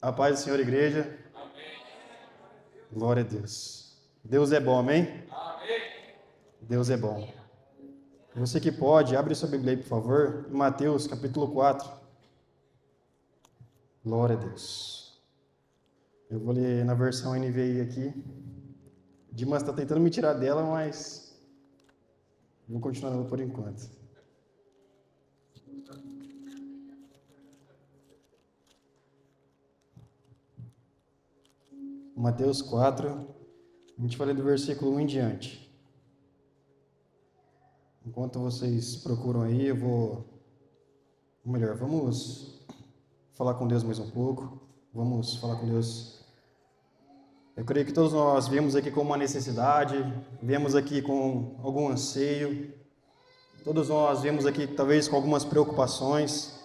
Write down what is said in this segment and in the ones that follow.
A paz do Senhor, igreja. Amém. Glória a Deus. Deus é bom, amém? Amém. Deus é bom. Você que pode, abre sua Bíblia aí, por favor, em Mateus, capítulo 4. Glória a Deus. Eu vou ler na versão NVI aqui. Dimas está tentando me tirar dela, mas vou continuar por enquanto. Mateus 4, a gente vai ler do versículo 1 em diante. Enquanto vocês procuram aí, vamos falar com Deus mais um pouco. Vamos falar com Deus. Eu creio que todos nós viemos aqui com uma necessidade, viemos aqui com algum anseio, todos nós viemos aqui talvez com algumas preocupações,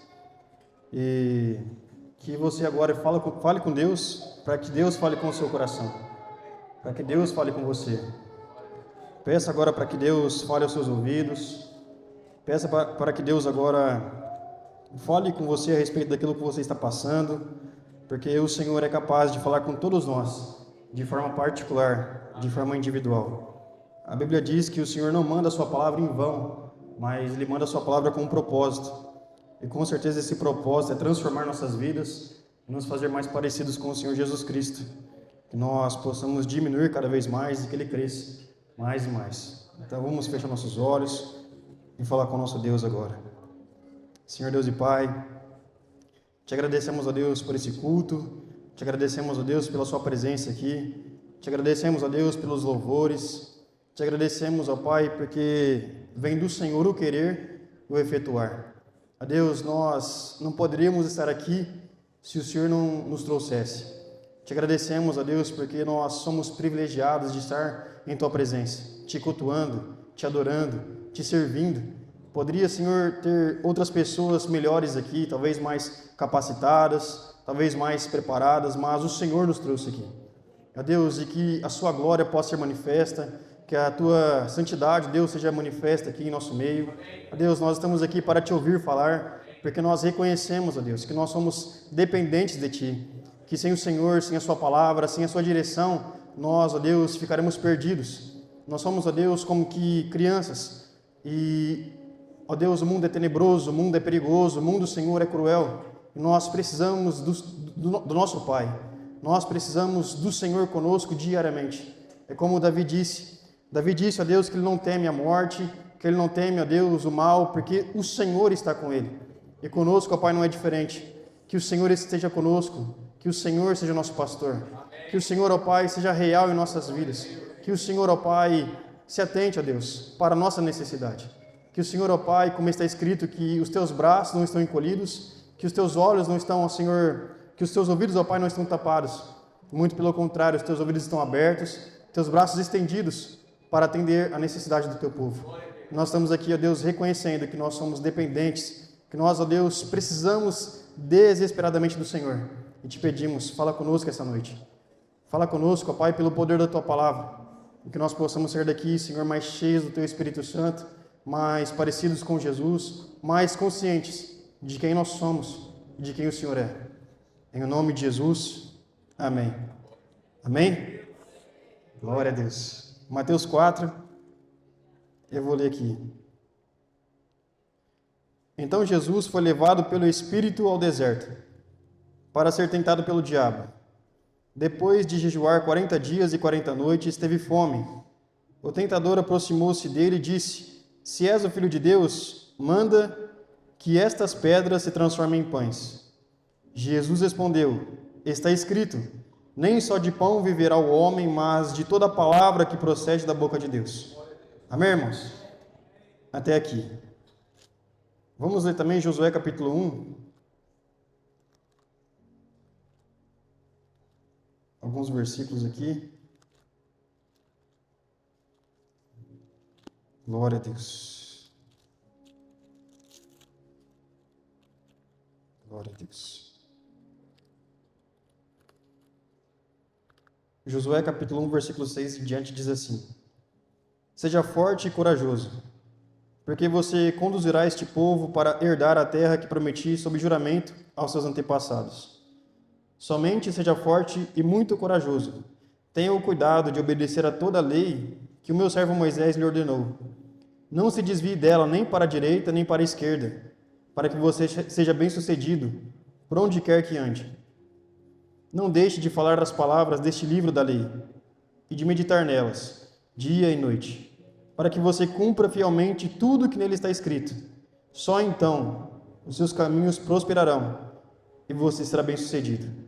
e que você agora fale com Deus, para que Deus fale com o seu coração, para que Deus fale com você. Peça agora para que Deus fale aos seus ouvidos, peça para que Deus agora fale com você a respeito daquilo que você está passando, porque o Senhor é capaz de falar com todos nós, de forma particular, de forma individual. A Bíblia diz que o Senhor não manda a sua palavra em vão, mas Ele manda a sua palavra com um propósito. E com certeza esse propósito é transformar nossas vidas e nos fazer mais parecidos com o Senhor Jesus Cristo. Que nós possamos diminuir cada vez mais e que Ele cresça mais e mais. Então vamos fechar nossos olhos e falar com o nosso Deus agora. Senhor Deus e Pai, te agradecemos, ó Deus, por esse culto, te agradecemos, ó Deus, pela sua presença aqui, te agradecemos, ó Deus, pelos louvores, te agradecemos, ó Pai, porque vem do Senhor o querer e o efetuar. Ó Deus, nós não poderíamos estar aqui se o Senhor não nos trouxesse. Te agradecemos, ó Deus, porque nós somos privilegiados de estar em Tua presença, te cultuando, te adorando, te servindo. Poderia, Senhor, ter outras pessoas melhores aqui, talvez mais capacitadas, talvez mais preparadas, mas o Senhor nos trouxe aqui. Ó Deus, e que a Sua glória possa ser manifesta, que a Tua santidade, Deus, seja manifesta aqui em nosso meio. Ó Deus, nós estamos aqui para Te ouvir falar, porque nós reconhecemos, ó Deus, que nós somos dependentes de Ti, que sem o Senhor, sem a Sua palavra, sem a Sua direção, nós, ó Deus, ficaremos perdidos. Nós somos, ó Deus, como que crianças, e, ó Deus, o mundo é tenebroso, o mundo é perigoso, o mundo, Senhor, é cruel, e nós precisamos do nosso Pai, nós precisamos do Senhor conosco diariamente. É como Davi disse, ó Deus, que ele não teme a morte, que ele não teme, ó Deus, o mal, porque o Senhor está com ele. E conosco, ó Pai, não é diferente. Que o Senhor esteja conosco, que o Senhor seja nosso pastor, que o Senhor, ó Pai, seja real em nossas vidas, que o Senhor, ó Pai, se atente, ó Deus, para a nossa necessidade. Que o Senhor, ó Pai, como está escrito, que os teus braços não estão encolhidos, que os teus olhos não estão, ó Senhor, que os teus ouvidos, ó Pai, não estão tapados. Muito pelo contrário, os teus ouvidos estão abertos, teus braços estendidos para atender a necessidade do teu povo. Nós estamos aqui, ó Deus, reconhecendo que nós somos dependentes, que nós, ó Deus, precisamos desesperadamente do Senhor. E te pedimos, fala conosco essa noite. Fala conosco, ó Pai, pelo poder da Tua palavra. E que nós possamos sair daqui, Senhor, mais cheios do Teu Espírito Santo, mais parecidos com Jesus, mais conscientes de quem nós somos e de quem o Senhor é. Em nome de Jesus, amém. Amém? Glória a Deus. Mateus 4, eu vou ler aqui. Então Jesus foi levado pelo Espírito ao deserto, para ser tentado pelo diabo. Depois de jejuar 40 dias e 40 noites, teve fome. O tentador aproximou-se dele e disse: Se és o Filho de Deus, manda que estas pedras se transformem em pães. Jesus respondeu: Está escrito, nem só de pão viverá o homem, mas de toda palavra que procede da boca de Deus. Amém, irmãos? Até aqui. Vamos ler também Josué capítulo 1. Alguns versículos aqui. Glória a Deus. Glória a Deus. Josué capítulo 1, versículo 6 em diante diz assim: Seja forte e corajoso, porque você conduzirá este povo para herdar a terra que prometi sob juramento aos seus antepassados. Somente seja forte e muito corajoso. Tenha o cuidado de obedecer a toda a lei que o meu servo Moisés lhe ordenou. Não se desvie dela nem para a direita nem para a esquerda, para que você seja bem-sucedido por onde quer que ande. Não deixe de falar as palavras deste livro da lei e de meditar nelas, dia e noite, para que você cumpra fielmente tudo o que nele está escrito. Só então os seus caminhos prosperarão e você será bem-sucedido.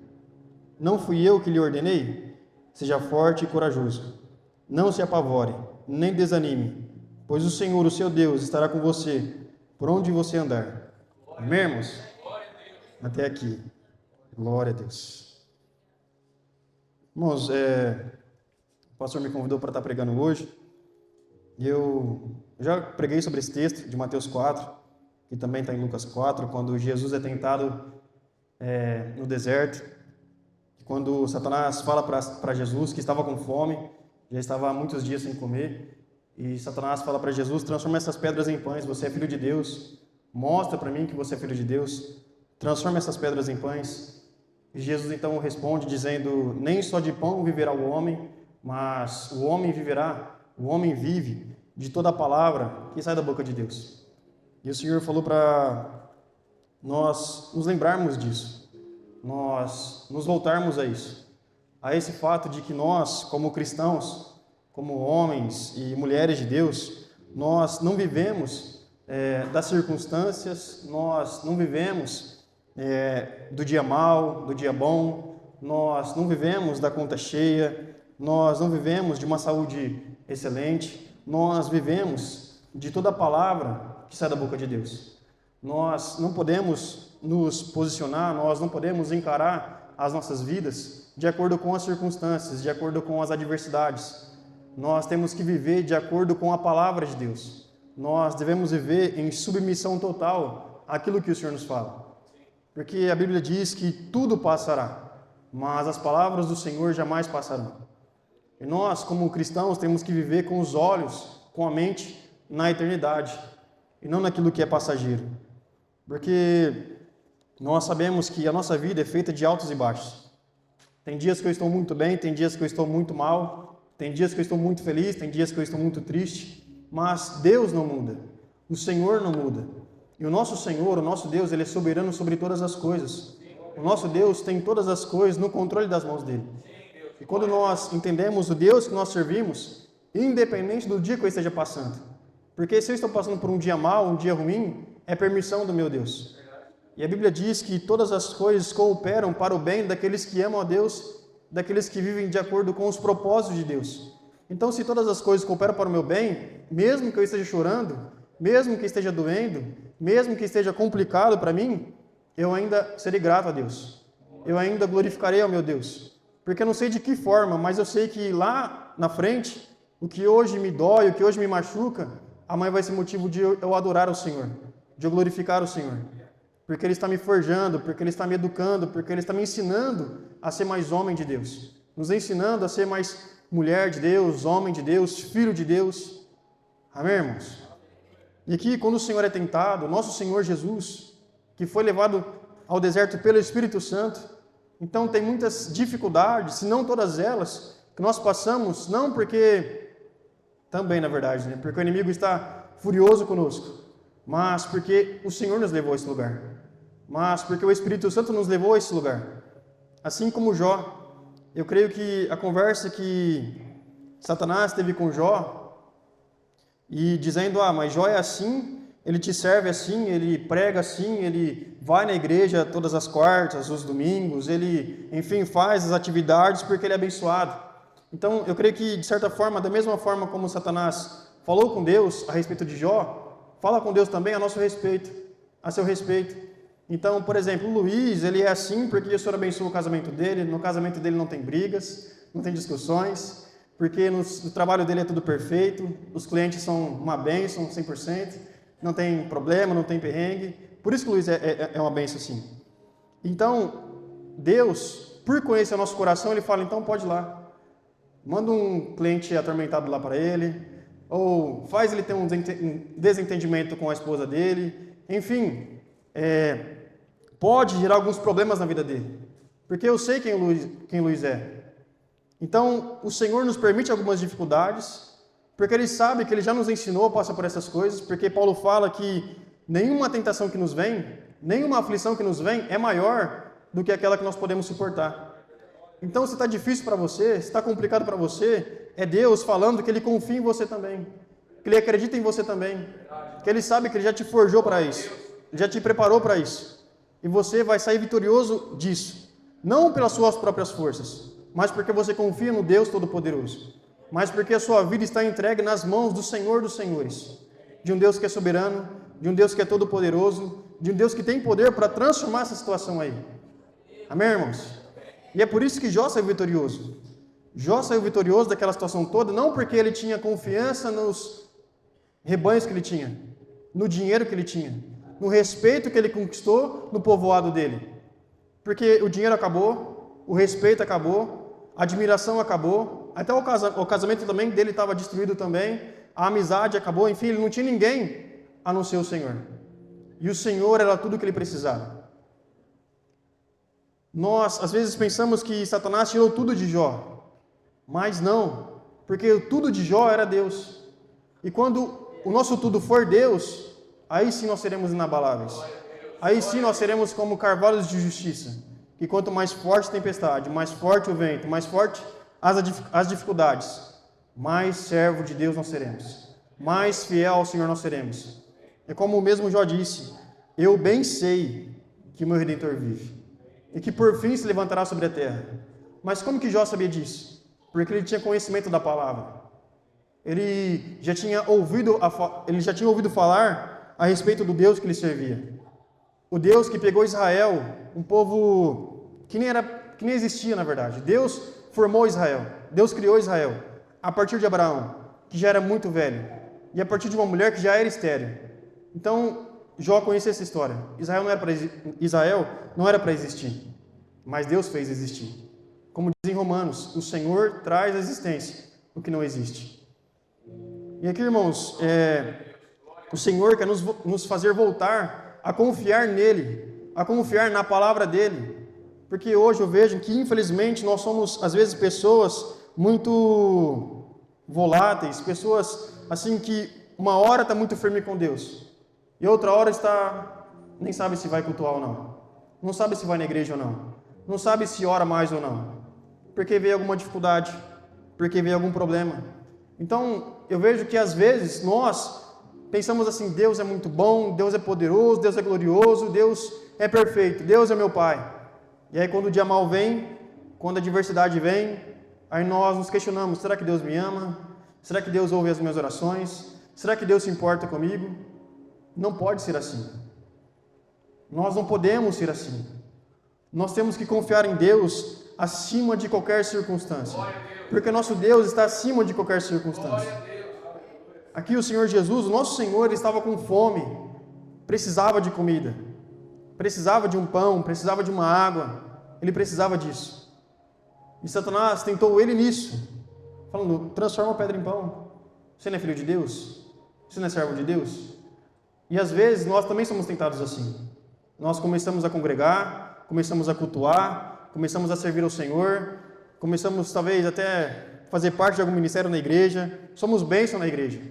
Não fui eu que lhe ordenei? Seja forte e corajoso. Não se apavore, nem desanime, pois o Senhor, o seu Deus, estará com você por onde você andar. Amém, irmãos? Até aqui. Glória a Deus. Irmãos, o pastor me convidou para estar pregando hoje. E eu já preguei sobre esse texto de Mateus 4, que também está em Lucas 4, quando Jesus é tentado no deserto. Quando Satanás fala para Jesus que estava com fome, já estava há muitos dias sem comer, e Satanás fala para Jesus: transforma essas pedras em pães, você é filho de Deus, mostra para mim que você é filho de Deus, transforma essas pedras em pães. E Jesus então responde dizendo: nem só de pão viverá o homem, mas o homem vive de toda a palavra que sai da boca de Deus. E o Senhor falou para nós nos lembrarmos disso, nós nos voltarmos a isso, a esse fato de que nós, como cristãos, como homens e mulheres de Deus, nós não vivemos das circunstâncias, nós não vivemos do dia mau, do dia bom, nós não vivemos da conta cheia, nós não vivemos de uma saúde excelente, nós vivemos de toda a palavra que sai da boca de Deus. Nós não podemos nos posicionar, nós não podemos encarar as nossas vidas de acordo com as circunstâncias, de acordo com as adversidades. Nós temos que viver de acordo com a palavra de Deus. Nós devemos viver em submissão total àquilo que o Senhor nos fala. Porque a Bíblia diz que tudo passará, mas as palavras do Senhor jamais passarão. E nós, como cristãos, temos que viver com os olhos, com a mente, na eternidade, e não naquilo que é passageiro. Porque nós sabemos que a nossa vida é feita de altos e baixos. Tem dias que eu estou muito bem, tem dias que eu estou muito mal, tem dias que eu estou muito feliz, tem dias que eu estou muito triste, mas Deus não muda, o Senhor não muda. E o nosso Senhor, o nosso Deus, Ele é soberano sobre todas as coisas. O nosso Deus tem todas as coisas no controle das mãos dEle. E quando nós entendemos o Deus que nós servimos, independente do dia que eu esteja passando, porque se eu estou passando por um dia mau, um dia ruim, é permissão do meu Deus. E a Bíblia diz que todas as coisas cooperam para o bem daqueles que amam a Deus, daqueles que vivem de acordo com os propósitos de Deus. Então, se todas as coisas cooperam para o meu bem, mesmo que eu esteja chorando, mesmo que esteja doendo, mesmo que esteja complicado para mim, eu ainda serei grato a Deus. Eu ainda glorificarei ao meu Deus. Porque eu não sei de que forma, mas eu sei que lá na frente, o que hoje me dói, o que hoje me machuca, amanhã vai ser motivo de eu adorar o Senhor, de eu glorificar o Senhor. Porque Ele está me forjando, porque Ele está me educando, porque Ele está me ensinando a ser mais homem de Deus, nos ensinando a ser mais mulher de Deus, homem de Deus, filho de Deus. Amém, irmãos? E aqui, quando o Senhor é tentado, nosso Senhor Jesus, que foi levado ao deserto pelo Espírito Santo, então tem muitas dificuldades, se não todas elas, que nós passamos, não porque, também na verdade, né? Porque o inimigo está furioso conosco, mas porque o Senhor nos levou a esse lugar, mas porque o Espírito Santo nos levou a esse lugar. Assim como Jó, eu creio que a conversa que Satanás teve com Jó, e dizendo: mas Jó é assim, ele te serve assim, ele prega assim, ele vai na igreja todas as quartas, os domingos, ele, enfim, faz as atividades porque ele é abençoado. Então, eu creio que, de certa forma, da mesma forma como Satanás falou com Deus a respeito de Jó, fala com Deus também a nosso respeito, a seu respeito. Então, por exemplo, o Luiz, ele é assim porque o Senhor abençoa o casamento dele, no casamento dele não tem brigas, não tem discussões, porque no trabalho dele é tudo perfeito, os clientes são uma bênção, 100%, não tem problema, não tem perrengue. Por isso que o Luiz é uma bênção assim. Então, Deus, por conhecer o nosso coração, Ele fala: então pode ir lá. Manda um cliente atormentado lá para ele, ou faz ele ter um desentendimento com a esposa dele. Enfim, pode gerar alguns problemas na vida dele. porque eu sei quem Luiz é. Então, o Senhor nos permite algumas dificuldades, porque Ele sabe que Ele já nos ensinou a passar por essas coisas, porque Paulo fala que nenhuma tentação que nos vem, nenhuma aflição que nos vem é maior do que aquela que nós podemos suportar. Então, se está difícil para você, se está complicado para você, é Deus falando que Ele confia em você também, que Ele acredita em você também, que Ele sabe que Ele já te forjou para isso, Ele já te preparou para isso, e você vai sair vitorioso disso, não pelas suas próprias forças, mas porque você confia no Deus Todo-Poderoso, mas porque a sua vida está entregue nas mãos do Senhor dos Senhores, de um Deus que é soberano, de um Deus que é todo-poderoso, de um Deus que tem poder para transformar essa situação aí. Amém, irmãos? E é por isso que Jó saiu vitorioso. Jó saiu vitorioso daquela situação toda, não porque ele tinha confiança nos rebanhos que ele tinha, no dinheiro que ele tinha, no respeito que ele conquistou no povoado dele. Porque o dinheiro acabou, o respeito acabou, a admiração acabou, até o casamento também dele estava destruído também, a amizade acabou, enfim, ele não tinha ninguém a não ser o Senhor. E o Senhor era tudo o que ele precisava. Nós, às vezes, pensamos que Satanás tirou tudo de Jó, mas não, porque tudo de Jó era Deus. E quando o nosso tudo for Deus, aí sim nós seremos inabaláveis. Aí sim nós seremos como carvalhos de justiça, que quanto mais forte a tempestade, mais forte o vento, mais forte as dificuldades, mais servo de Deus nós seremos, mais fiel ao Senhor nós seremos. É como o mesmo Jó disse, eu bem sei que o meu Redentor vive, e que por fim se levantará sobre a terra. Mas como que Jó sabia disso? Porque ele tinha conhecimento da palavra. Ele já tinha ouvido falar a respeito do Deus que ele servia. O Deus que pegou Israel, um povo que nem existia na verdade. Deus formou Israel, Deus criou Israel, a partir de Abraão, que já era muito velho, e a partir de uma mulher que já era estéril. Então, Jó conhecia essa história. Israel não era para existir, mas Deus fez existir. Como diz em Romanos, o Senhor traz à existência o que não existe. E aqui, irmãos, o Senhor quer nos fazer voltar a confiar nele, a confiar na palavra dele. Porque hoje eu vejo que, infelizmente, nós somos, às vezes, pessoas muito voláteis, pessoas assim que uma hora está muito firme com Deus, e outra hora nem sabe se vai cultuar ou não, não sabe se vai na igreja ou não, não sabe se ora mais ou não, porque veio alguma dificuldade, porque veio algum problema. Então, eu vejo que às vezes nós pensamos assim, Deus é muito bom, Deus é poderoso, Deus é glorioso, Deus é perfeito, Deus é meu Pai. E aí quando o dia mal vem, quando a adversidade vem, aí nós nos questionamos, será que Deus me ama? Será que Deus ouve as minhas orações? Será que Deus se importa comigo? Não pode ser assim. Nós não podemos ser assim. Nós temos que confiar em Deus acima de qualquer circunstância. Porque nosso Deus está acima de qualquer circunstância. Aqui o Senhor Jesus, o nosso Senhor, ele estava com fome, precisava de comida, precisava de um pão, precisava de uma água, ele precisava disso. E Satanás tentou ele nisso, falando, transforma a pedra em pão. Você não é filho de Deus? Você não é servo de Deus? E às vezes nós também somos tentados assim. Nós começamos a congregar, começamos a cultuar, começamos a servir ao Senhor, começamos talvez até fazer parte de algum ministério na igreja, somos bênção na igreja.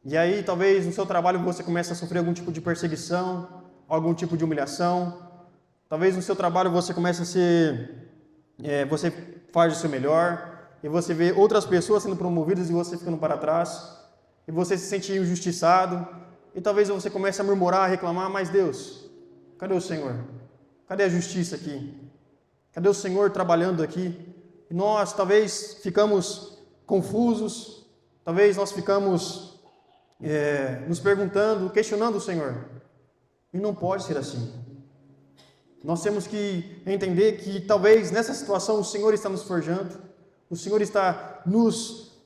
E aí talvez no seu trabalho você comece a sofrer algum tipo de perseguição, algum tipo de humilhação. Talvez no seu trabalho você comece a ser, você faz o seu melhor, e você vê outras pessoas sendo promovidas e você ficando para trás, e você se sente injustiçado, e talvez você comece a murmurar, a reclamar, mas Deus, cadê o Senhor? Cadê a justiça aqui? Cadê o Senhor trabalhando aqui? E nós talvez ficamos confusos, talvez nós ficamos nos perguntando, questionando o Senhor. E não pode ser assim. Nós temos que entender que talvez nessa situação o Senhor está nos forjando, o Senhor está nos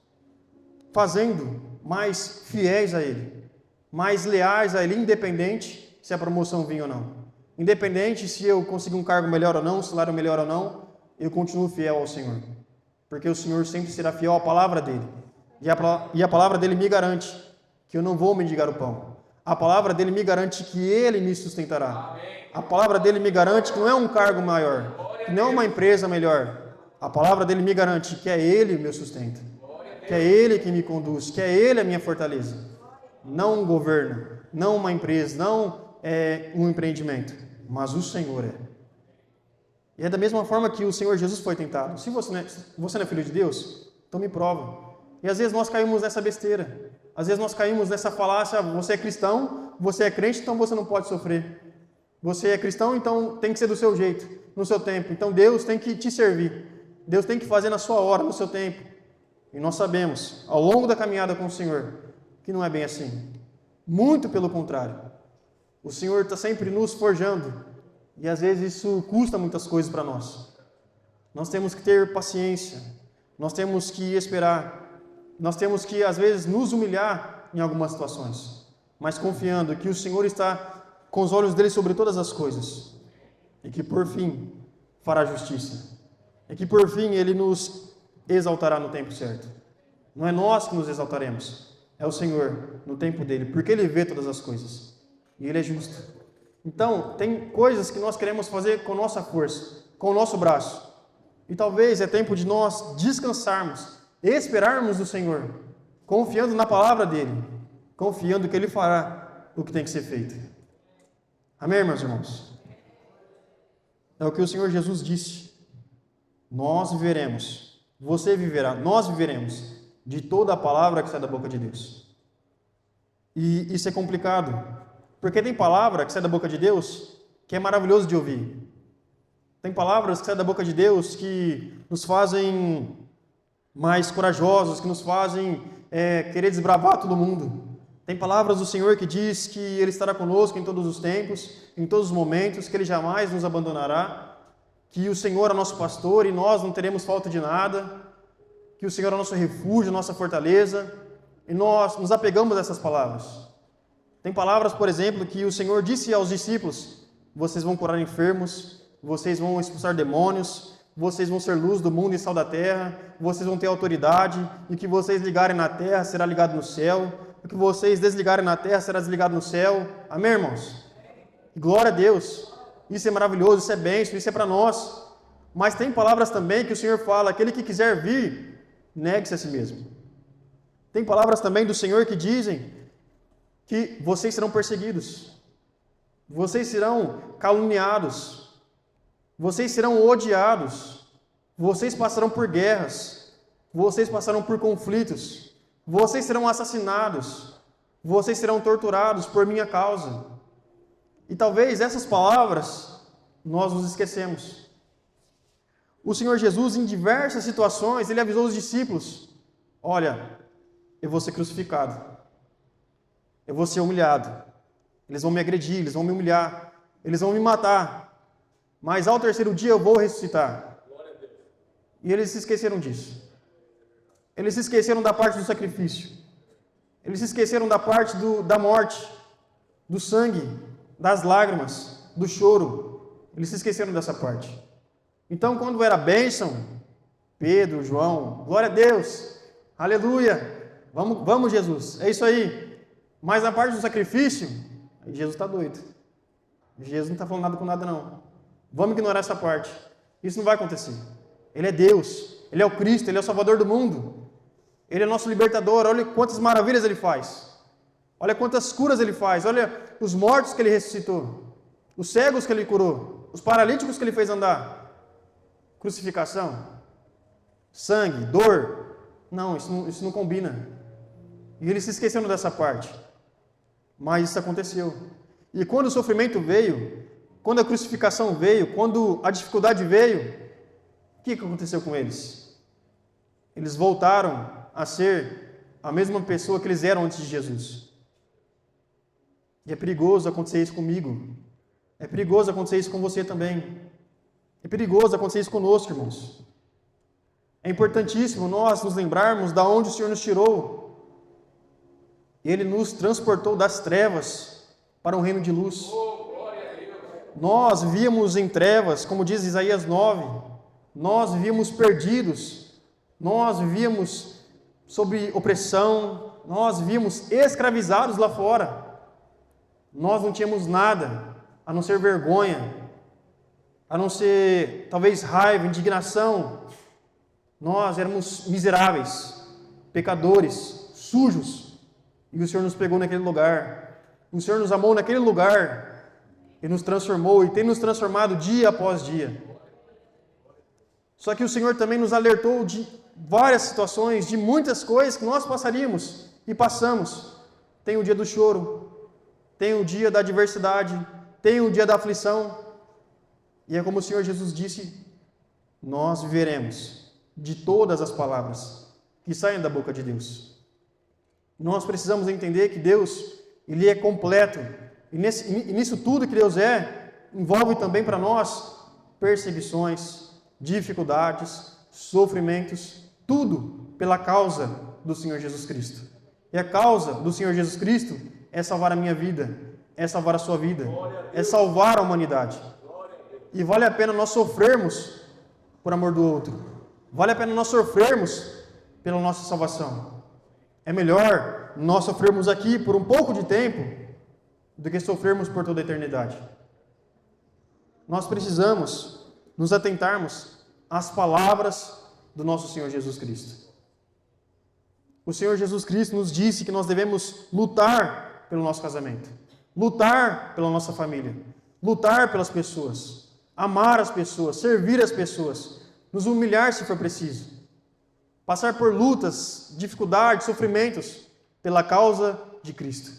fazendo mais fiéis a Ele, mais leais a Ele, independente se a promoção vir ou não. Independente se eu conseguir um cargo melhor ou não, um salário melhor ou não, eu continuo fiel ao Senhor. Porque o Senhor sempre será fiel à palavra dele. E a palavra dele me garante que eu não vou mendigar o pão. A palavra dele me garante que ele me sustentará. A palavra dele me garante que não é um cargo maior, que não é uma empresa melhor. A palavra dele me garante que é ele o meu sustento, que é ele que me conduz, que é ele a minha fortaleza. Não um governo, não uma empresa, não um empreendimento, mas o Senhor é. E é da mesma forma que o Senhor Jesus foi tentado. Se você não é filho de Deus, então me prova. E às vezes nós caímos nessa besteira. Às vezes nós caímos nessa falácia: você é cristão, você é crente, então você não pode sofrer. Você é cristão, então tem que ser do seu jeito, no seu tempo. Então Deus tem que te servir. Deus tem que fazer na sua hora, no seu tempo. E nós sabemos, ao longo da caminhada com o Senhor, que não é bem assim. Muito pelo contrário. O Senhor está sempre nos forjando. E às vezes isso custa muitas coisas para nós. Nós temos que ter paciência. Nós temos que esperar. Nós temos que, às vezes, nos humilhar em algumas situações. Mas confiando que o Senhor está com os olhos dele sobre todas as coisas. E que, por fim, fará justiça. E que, por fim, ele nos exaltará no tempo certo. Não é nós que nos exaltaremos. É o Senhor, no tempo dele. Porque ele vê todas as coisas. E ele é justo. Então, tem coisas que nós queremos fazer com nossa força, com o nosso braço. E talvez é tempo de nós descansarmos, esperarmos do Senhor, confiando na palavra dele, confiando que ele fará o que tem que ser feito. Amém, meus irmãos? É o que o Senhor Jesus disse. Nós viveremos, você viverá, nós viveremos de toda a palavra que sai da boca de Deus. E isso é complicado. Porque tem palavra que sai da boca de Deus que é maravilhoso de ouvir. Tem palavras que saem da boca de Deus que nos fazem mais corajosos, que nos fazem querer desbravar todo mundo. Tem palavras do Senhor que diz que Ele estará conosco em todos os tempos, em todos os momentos, que Ele jamais nos abandonará, que o Senhor é nosso pastor e nós não teremos falta de nada, que o Senhor é nosso refúgio, nossa fortaleza, e nós nos apegamos a essas palavras. Tem palavras, por exemplo, que o Senhor disse aos discípulos: vocês vão curar enfermos, vocês vão expulsar demônios, vocês vão ser luz do mundo e sal da terra, vocês vão ter autoridade, e o que vocês ligarem na terra será ligado no céu, o que vocês desligarem na terra será desligado no céu. Amém, irmãos? Glória a Deus! Isso é maravilhoso, isso é bênção, isso é para nós. Mas tem palavras também que o Senhor fala: aquele que quiser vir, negue-se a si mesmo. Tem palavras também do Senhor que dizem que vocês serão perseguidos, vocês serão caluniados, vocês serão odiados, vocês passarão por guerras, vocês passarão por conflitos, vocês serão assassinados, vocês serão torturados por minha causa. E talvez essas palavras nós nos esquecemos. O Senhor Jesus, em diversas situações, Ele avisou os discípulos: olha, eu vou ser crucificado. Eu vou ser humilhado, eles vão me agredir, eles vão me humilhar, eles vão me matar, mas ao terceiro dia eu vou ressuscitar. E eles se esqueceram disso. Eles se esqueceram da parte do sacrifício. Eles se esqueceram da parte da morte, do sangue, das lágrimas, do choro. Eles se esqueceram dessa parte. Então, quando era bênção, Pedro, João, glória a Deus, aleluia, vamos Jesus, é isso aí. Mas na parte do sacrifício, Jesus está doido. Jesus não está falando nada com nada, não. Vamos ignorar essa parte. Isso não vai acontecer. Ele é Deus. Ele é o Cristo. Ele é o Salvador do mundo. Ele é nosso libertador. Olha quantas maravilhas Ele faz. Olha quantas curas Ele faz. Olha os mortos que Ele ressuscitou. Os cegos que Ele curou. Os paralíticos que Ele fez andar. Crucificação. Sangue. Dor. Não, isso não combina. E eles se esqueceram dessa parte. Mas isso aconteceu. E quando o sofrimento veio, quando a crucificação veio, quando a dificuldade veio, o que aconteceu com eles? Eles voltaram a ser a mesma pessoa que eles eram antes de Jesus. E é perigoso acontecer isso comigo. É perigoso acontecer isso com você também. É perigoso acontecer isso conosco, irmãos. É importantíssimo nós nos lembrarmos de onde o Senhor nos tirou. Ele nos transportou das trevas para um reino de luz. Nós vivíamos em trevas, como diz Isaías 9. Nós vivíamos perdidos. Nós vivíamos sob opressão. Nós vivíamos escravizados lá fora. Nós não tínhamos nada a não ser vergonha, a não ser talvez raiva, indignação. Nós éramos miseráveis, pecadores, sujos, e o Senhor nos pegou naquele lugar. O Senhor nos amou naquele lugar e nos transformou, e tem nos transformado dia após dia. Só que o Senhor também nos alertou de várias situações, de muitas coisas que nós passaríamos e passamos. Tem o dia do choro, tem o dia da adversidade, tem o dia da aflição. E é como o Senhor Jesus disse, nós viveremos de todas as palavras que saem da boca de Deus. Nós precisamos entender que Deus, Ele é completo. E nisso tudo que Deus envolve também para nós perseguições, dificuldades, sofrimentos, tudo pela causa do Senhor Jesus Cristo. E a causa do Senhor Jesus Cristo é salvar a minha vida, é salvar a sua vida, é salvar a humanidade. E vale a pena nós sofrermos por amor do outro. Vale a pena nós sofrermos pela nossa salvação. É melhor nós sofrermos aqui por um pouco de tempo do que sofrermos por toda a eternidade. Nós precisamos nos atentarmos às palavras do nosso Senhor Jesus Cristo. O Senhor Jesus Cristo nos disse que nós devemos lutar pelo nosso casamento, lutar pela nossa família, lutar pelas pessoas, amar as pessoas, servir as pessoas, nos humilhar se for preciso, passar por lutas, dificuldades, sofrimentos pela causa de Cristo.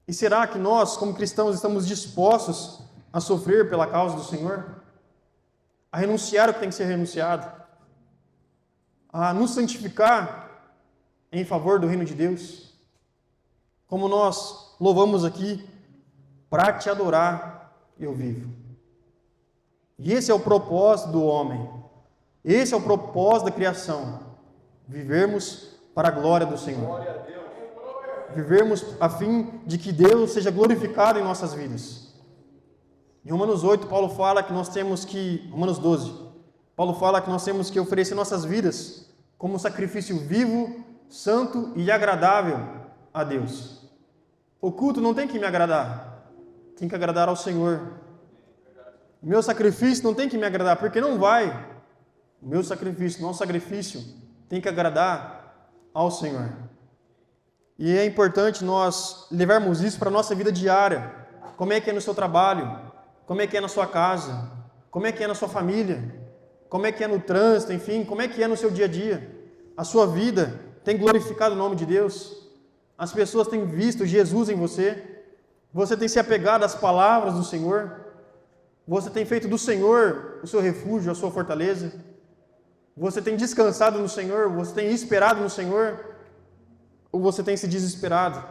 E será que nós, como cristãos, estamos dispostos a sofrer pela causa do Senhor? A renunciar o que tem que ser renunciado? A nos santificar em favor do reino de Deus? Como nós louvamos aqui, para te adorar eu vivo. E esse é o propósito do homem. Esse é o propósito da criação. Vivermos para a glória do Senhor. Vivermos a fim de que Deus seja glorificado em nossas vidas. Em Romanos 8, Paulo fala que nós temos que... Romanos 12, Paulo fala que nós temos que oferecer nossas vidas como um sacrifício vivo, santo e agradável a Deus. O culto não tem que me agradar, tem que agradar ao Senhor. O meu sacrifício não tem que me agradar, porque não vai. O meu sacrifício, nosso sacrifício, tem que agradar ao Senhor. E é importante nós levarmos isso para a nossa vida diária. Como é que é no seu trabalho? Como é que é na sua casa? Como é que é na sua família? Como é que é no trânsito? Enfim, como é que é no seu dia a dia? A sua vida tem glorificado o nome de Deus? As pessoas têm visto Jesus em você? Você tem se apegado às palavras do Senhor? Você tem feito do Senhor o seu refúgio, a sua fortaleza? Você tem descansado no Senhor? Você tem esperado no Senhor? Ou você tem se desesperado?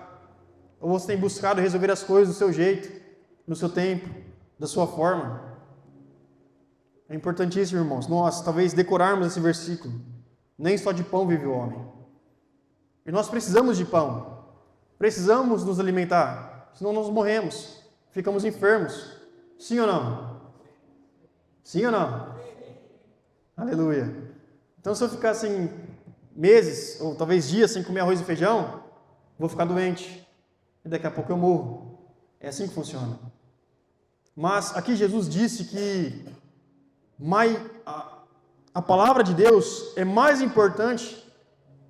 Ou você tem buscado resolver as coisas do seu jeito, no seu tempo, da sua forma? É importantíssimo, irmãos, nós talvez decorarmos esse versículo. Nem só de pão vive o homem. E nós precisamos de pão. Precisamos nos alimentar, senão nós morremos, ficamos enfermos. Sim ou não? Sim ou não? Aleluia. Então, se eu ficar assim meses, ou talvez dias sem comer arroz e feijão, vou ficar doente. E daqui a pouco eu morro. É assim que funciona. Mas aqui Jesus disse que a palavra de Deus é mais importante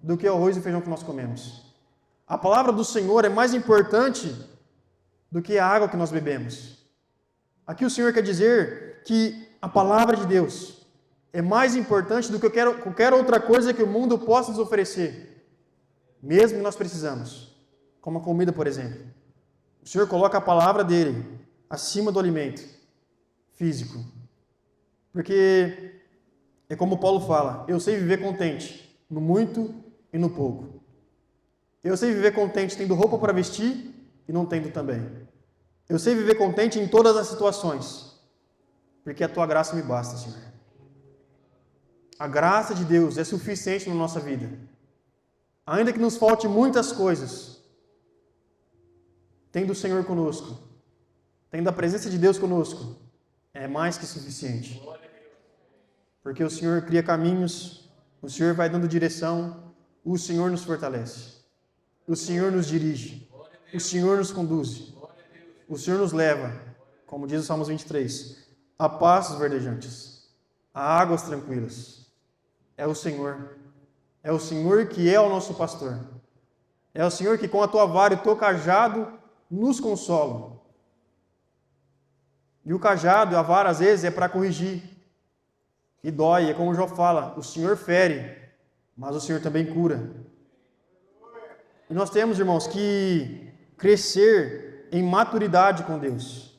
do que o arroz e feijão que nós comemos. A palavra do Senhor é mais importante do que a água que nós bebemos. Aqui o Senhor quer dizer que a palavra de Deus é mais importante do que qualquer outra coisa que o mundo possa nos oferecer, mesmo que nós precisamos, como a comida, por exemplo. O Senhor coloca a palavra dele acima do alimento físico, porque é como Paulo fala, eu sei viver contente no muito e no pouco. Eu sei viver contente tendo roupa para vestir e não tendo também. Eu sei viver contente em todas as situações, porque a tua graça me basta, Senhor. A graça de Deus é suficiente na nossa vida. Ainda que nos falte muitas coisas, tendo o Senhor conosco, tendo a presença de Deus conosco, é mais que suficiente. Porque o Senhor cria caminhos, o Senhor vai dando direção, o Senhor nos fortalece, o Senhor nos dirige, O Senhor nos conduz. O Senhor nos leva, como diz o Salmos 23, a pastos verdejantes, a águas tranquilas. É o Senhor. É o Senhor que é o nosso pastor. É o Senhor que com a tua vara e o teu cajado nos consola. E o cajado, a vara, às vezes, é para corrigir. E dói, é como o Jó fala, o Senhor fere, mas o Senhor também cura. E nós temos, irmãos, que crescer em maturidade com Deus.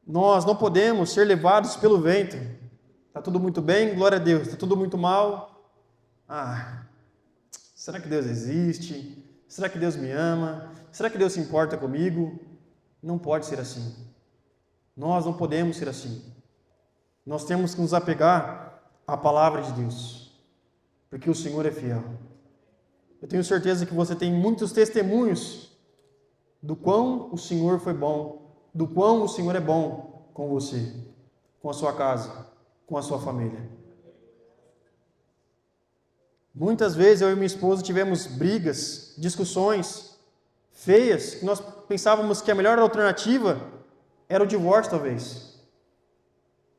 Nós não podemos ser levados pelo vento. Está tudo muito bem, glória a Deus. Está tudo muito mal. Será que Deus existe? Será que Deus me ama? Será que Deus se importa comigo? Não pode ser assim. Nós não podemos ser assim. Nós temos que nos apegar à palavra de Deus, porque o Senhor é fiel. Eu tenho certeza que você tem muitos testemunhos do quão o Senhor foi bom, do quão o Senhor é bom com você, com a sua casa, com a sua família. Muitas vezes eu e minha esposa tivemos brigas, discussões feias, que nós pensávamos que a melhor alternativa era o divórcio, talvez.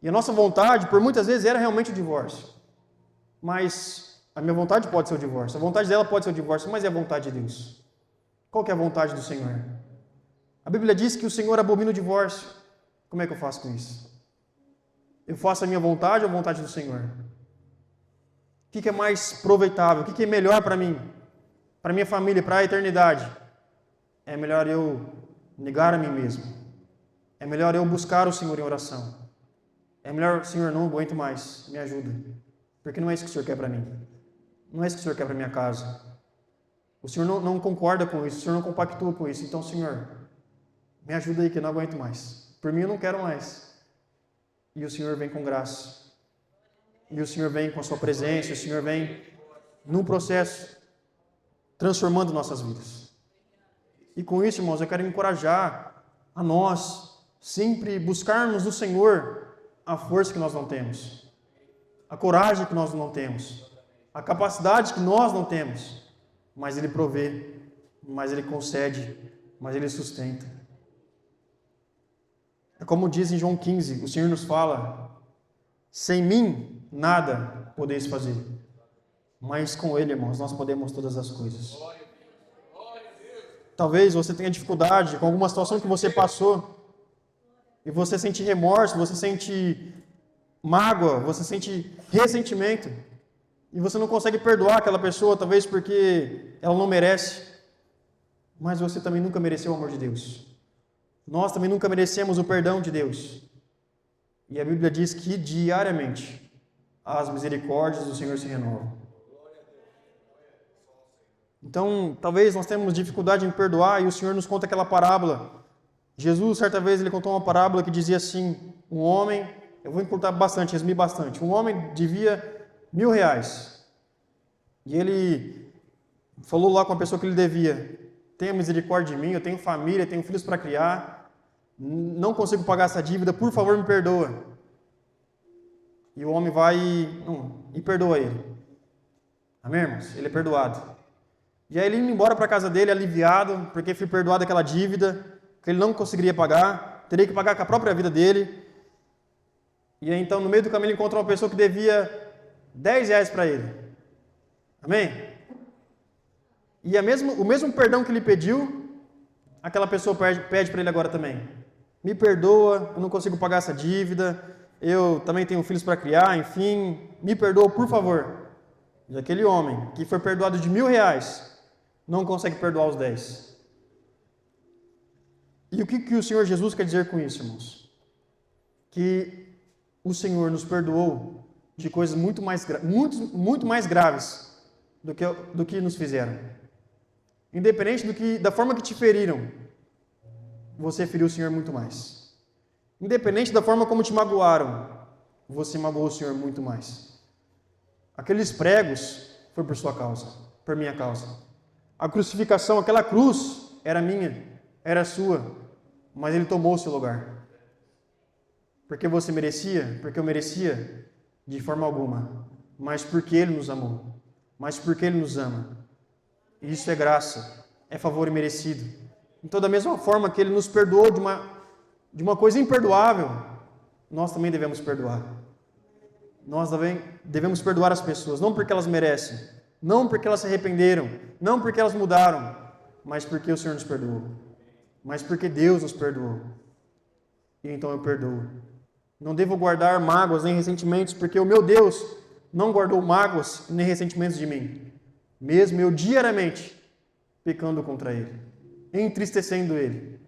E a nossa vontade, por muitas vezes, era realmente o divórcio. Mas a minha vontade pode ser o divórcio, a vontade dela pode ser o divórcio, mas é a vontade de Deus. Qual que é a vontade do Senhor? A Bíblia diz que o Senhor abomina o divórcio. Como é que eu faço com isso? Eu faço a minha vontade ou a vontade do Senhor? O que é mais proveitável? O que é melhor para mim? Para minha família, para a eternidade? É melhor eu negar a mim mesmo. É melhor eu buscar o Senhor em oração. É melhor, Senhor, não aguento mais, me ajuda. Porque não é isso que o Senhor quer para mim. Não é isso que o Senhor quer para minha casa. O Senhor não concorda com isso, o Senhor não compactua com isso. Então, Senhor, me ajuda aí que eu não aguento mais. Por mim eu não quero mais. E o Senhor vem com graça. E o Senhor vem com a sua presença, o Senhor vem num processo transformando nossas vidas. E com isso, irmãos, eu quero encorajar a nós sempre buscarmos no Senhor a força que nós não temos, a coragem que nós não temos, a capacidade que nós não temos, mas Ele provê, mas Ele concede, mas Ele sustenta. É como diz em João 15, o Senhor nos fala, sem mim nada podeis fazer, mas com Ele, irmãos, nós podemos todas as coisas. Talvez você tenha dificuldade com alguma situação que você passou, e você sente remorso, você sente mágoa, você sente ressentimento, e você não consegue perdoar aquela pessoa, talvez porque ela não merece, mas você também nunca mereceu o amor de Deus. Nós também nunca merecemos o perdão de Deus. E a Bíblia diz que diariamente as misericórdias do Senhor se renovam. Então, talvez nós temos dificuldade em perdoar, e o Senhor nos conta aquela parábola. Jesus, certa vez, ele contou uma parábola que dizia assim, um homem, eu vou encurtar bastante, resumir bastante, um homem devia R$1.000, e ele falou lá com a pessoa que ele devia, tenha misericórdia de mim, eu tenho família, tenho filhos para criar, não consigo pagar essa dívida, por favor me perdoa. E o homem vai e perdoa ele. Amém, irmãos? Ele é perdoado. E aí ele indo embora para a casa dele, aliviado, porque foi perdoado aquela dívida, que ele não conseguiria pagar, teria que pagar com a própria vida dele. E aí então, no meio do caminho, ele encontra uma pessoa que devia R$10 para ele. Amém? E o mesmo perdão que ele pediu, aquela pessoa pede para ele agora também. Me perdoa, eu não consigo pagar essa dívida, eu também tenho filhos para criar, enfim, me perdoa, por favor. E aquele homem que foi perdoado de R$1.000, não consegue perdoar os 10. E o que o Senhor Jesus quer dizer com isso, irmãos? Que o Senhor nos perdoou de coisas muito mais graves do que nos fizeram. Independente da forma que te feriram, você feriu o Senhor muito mais. Independente da forma como te magoaram, você magoou o Senhor muito mais. Aqueles pregos foi por sua causa, por minha causa. A crucificação, aquela cruz, era minha, era sua, mas Ele tomou o seu lugar. Porque você merecia? Porque eu merecia? De forma alguma. Mas porque Ele nos amou. Mas porque Ele nos ama. Isso é graça. é favor imerecido. Então, da mesma forma que Ele nos perdoou de uma coisa imperdoável, nós também devemos perdoar. Nós também devemos perdoar as pessoas, não porque elas merecem, não porque elas se arrependeram, não porque elas mudaram, mas porque o Senhor nos perdoou, mas porque Deus nos perdoou. E então eu perdoo. Não devo guardar mágoas nem ressentimentos, porque o meu Deus não guardou mágoas nem ressentimentos de mim, mesmo eu diariamente pecando contra Ele, entristecendo Ele.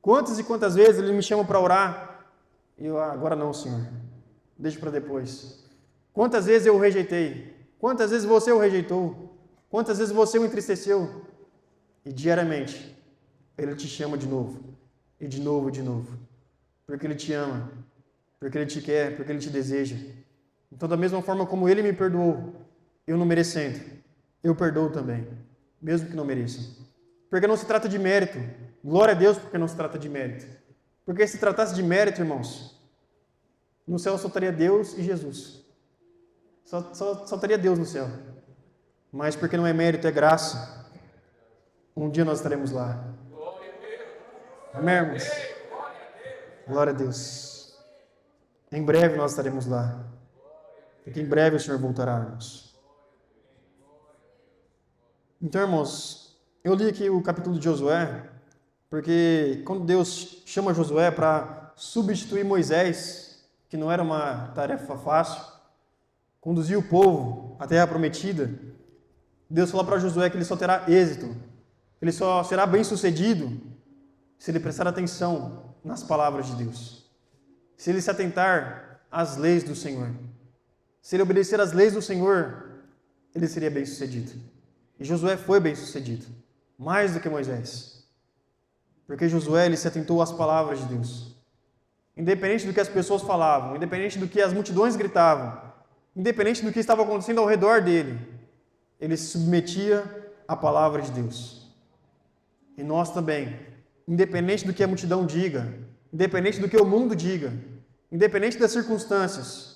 Quantas e quantas vezes Ele me chama para orar e eu, agora não, Senhor, deixa para depois. Quantas vezes eu o rejeitei? Quantas vezes você o rejeitou? Quantas vezes você o entristeceu? E diariamente Ele te chama de novo, e de novo, e de novo, porque Ele te ama, porque Ele te quer, porque Ele te deseja. Então, da mesma forma como Ele me perdoou, eu não merecendo, eu perdoo também, mesmo que não mereça. Porque não se trata de mérito. Glória a Deus porque não se trata de mérito. Porque se tratasse de mérito, irmãos, no céu só estaria Deus e Jesus. Só estaria Deus no céu. Mas porque não é mérito, é graça. Um dia nós estaremos lá. Amém, irmãos? Glória a Deus. Em breve nós estaremos lá. Porque em breve o Senhor voltará, irmãos. Então, irmãos, eu li aqui o capítulo de Josué, porque quando Deus chama Josué para substituir Moisés, que não era uma tarefa fácil, conduzir o povo à terra prometida, Deus falou para Josué que ele só terá êxito, ele só será bem-sucedido se ele prestar atenção nas palavras de Deus, se ele se atentar às leis do Senhor. Se ele obedecer às leis do Senhor, ele seria bem-sucedido. E Josué foi bem-sucedido, mais do que Moisés. Porque Josué ele se atentou às palavras de Deus. Independente do que as pessoas falavam, independente do que as multidões gritavam, independente do que estava acontecendo ao redor dele, ele se submetia à palavra de Deus. E nós também, independente do que a multidão diga, independente do que o mundo diga, independente das circunstâncias,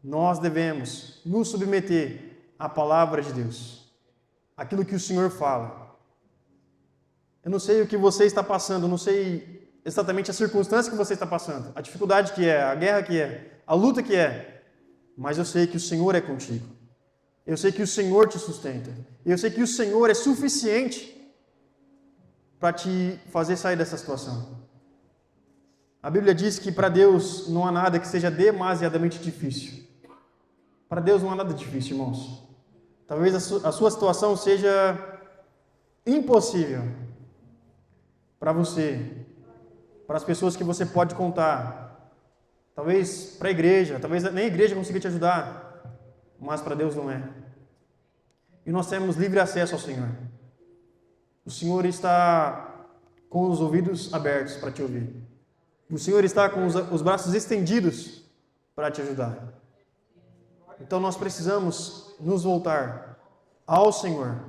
nós devemos nos submeter à palavra de Deus, aquilo que o Senhor fala. Eu não sei o que você está passando, eu não sei exatamente a circunstância que você está passando, a dificuldade que é, a guerra que é, a luta que é, mas eu sei que o Senhor é contigo. Eu sei que o Senhor te sustenta. Eu sei que o Senhor é suficiente para te fazer sair dessa situação. A Bíblia diz que para Deus não há nada que seja demasiadamente difícil. Para Deus não há nada difícil, irmãos. Talvez a sua situação seja impossível para você, para as pessoas que você pode contar. Talvez para a igreja, talvez nem a igreja consiga te ajudar, mas para Deus não é. E nós temos livre acesso ao Senhor. O Senhor está com os ouvidos abertos para te ouvir. O Senhor está com os braços estendidos para te ajudar. Então nós precisamos nos voltar ao Senhor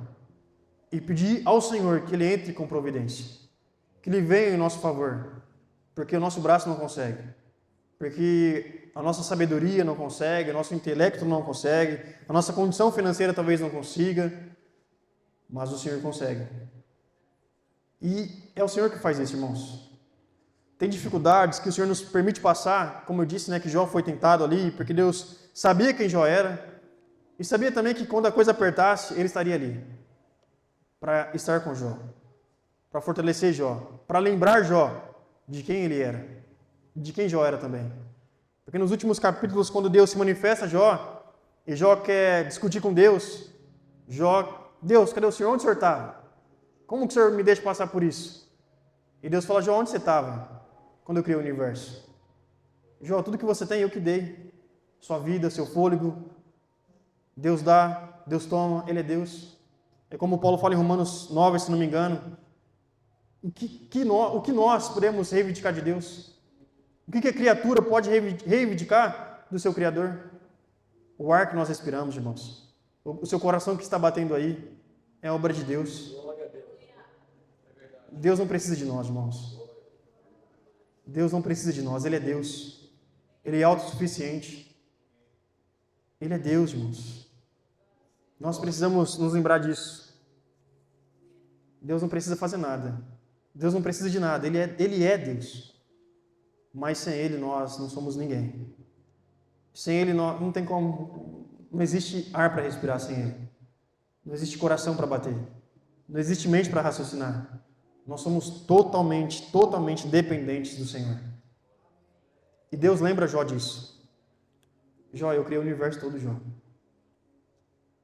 e pedir ao Senhor que Ele entre com providência, que Ele venha em nosso favor, porque o nosso braço não consegue, porque a nossa sabedoria não consegue, o nosso intelecto não consegue, a nossa condição financeira talvez não consiga, mas o Senhor consegue. E é o Senhor que faz isso, irmãos. Tem dificuldades que o Senhor nos permite passar, como eu disse, né, que Jó foi tentado ali, porque Deus sabia quem Jó era, e sabia também que quando a coisa apertasse, Ele estaria ali, para estar com Jó, para fortalecer Jó, para lembrar Jó de quem ele era, de quem Jó era também. Porque nos últimos capítulos, quando Deus se manifesta a Jó, e Jó quer discutir com Deus, Deus, cadê o Senhor? Onde o Senhor está? Como que o Senhor me deixa passar por isso? E Deus fala, Jó, onde você estava quando eu criei o universo? Jó, tudo que você tem eu que dei. Sua vida, seu fôlego. Deus dá, Deus toma, Ele é Deus. É como Paulo fala em Romanos 9, se não me engano. O que nós podemos reivindicar de Deus? O que a criatura pode reivindicar do seu Criador? O ar que nós respiramos, irmãos. O seu coração que está batendo aí é obra de Deus. Deus não precisa de nós, irmãos. Deus não precisa de nós, Ele é Deus. Ele é autossuficiente. Ele é Deus, irmãos. Nós precisamos nos lembrar disso. Deus não precisa fazer nada. Deus não precisa de nada. Ele é Deus. Mas sem Ele nós não somos ninguém. Sem Ele não tem como... Não existe ar para respirar sem Ele. Não existe coração para bater. Não existe mente para raciocinar. Nós somos totalmente dependentes do Senhor. E Deus lembra Jó disso. Jó, eu criei o universo todo, Jó.